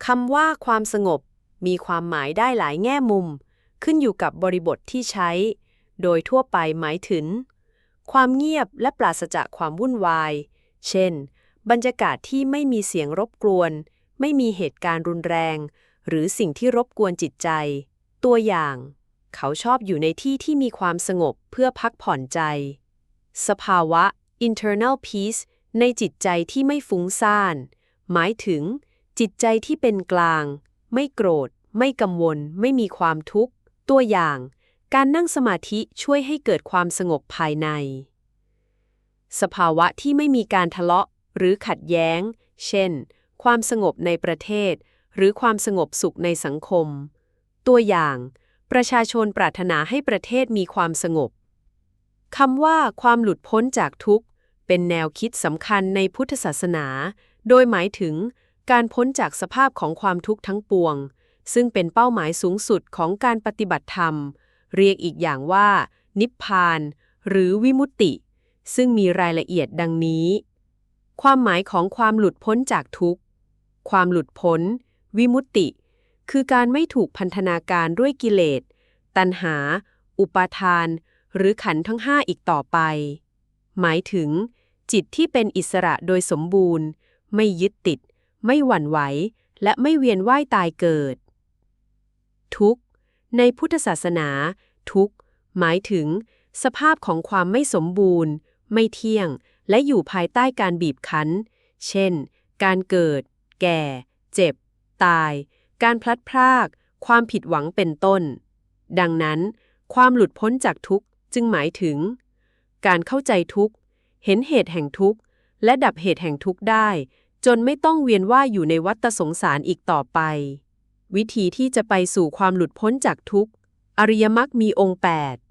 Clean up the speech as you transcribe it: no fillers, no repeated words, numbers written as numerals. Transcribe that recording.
คำว่าความสงบมีความหมายได้หลายแง่มุมขึ้นอยู่กับบริบทที่ใช้ โดยทั่วไปหมายถึงความเงียบและปราศจากความวุ่นวาย เช่น บรรยากาศที่ไม่มีเสียงรบกวนไม่มีเหตุการณ์รุนแรง หรือสิ่งที่รบกวนจิตใจ ตัวอย่าง เขาชอบอยู่ในที่ที่มีความสงบเพื่อพักผ่อนใจ สภาวะ internal peace ในจิตใจที่ไม่ฟุ้งซ่าน หมายถึงจิตใจที่เป็นกลาง ไม่โกรธ ไม่กังวล ไม่มีความทุกข์ ตัวอย่าง การนั่งสมาธิช่วยให้เกิดความสงบภายใน สภาวะที่ไม่มีการทะเลาะหรือขัดแย้ง เช่น ความสงบในประเทศ หรือความสงบสุขในสังคม ตัวอย่าง ประชาชนปรารถนาให้ประเทศมีความสงบ คำว่าความหลุดพ้นจากทุกข์เป็นแนวคิดสำคัญในพุทธศาสนา โดยหมายถึงการพ้นจากสภาพของความทุกข์ทั้งปวง ซึ่งเป็นเป้าหมายสูงสุดของการปฏิบัติธรรม เรียกอีกอย่างว่า นิพพาน หรือวิมุตติ ซึ่งมีรายละเอียดดังนี้ ความหมายของความหลุดพ้นจากทุกข์ ความหลุดพ้น วิมุตติ คือการไม่ถูกพันธนาการด้วยกิเลส ตัณหา อุปาทาน หรือขันธ์ทั้งห้าอีกต่อไป หมายถึงจิตที่เป็นอิสระโดยสมบูรณ์ ไม่ยึดติด ไม่หวั่นไหว และไม่เวียนว่ายตายเกิด ทุกข์ ในพุทธศาสนา ทุกข์ หมายถึงสภาพของความไม่สมบูรณ์ ไม่เที่ยง และอยู่ภายใต้การบีบคั้น เช่น การเกิด แก่ เจ็บ ตาย การพลัดพราก ความผิดหวังเป็นต้น ดังนั้น ความหลุดพ้นจากทุกข์จึงหมายถึงการเข้าใจทุกข์ เห็นเหตุแห่งทุกข์ และดับเหตุแห่งทุกข์ได้ จนไม่ต้องเวียนว่ายอยู่ในวัฏสงสารอีกต่อไป วิธีที่จะไปสู่ความหลุดพ้นจากทุกข์ อริยมรรคมีองค์ 8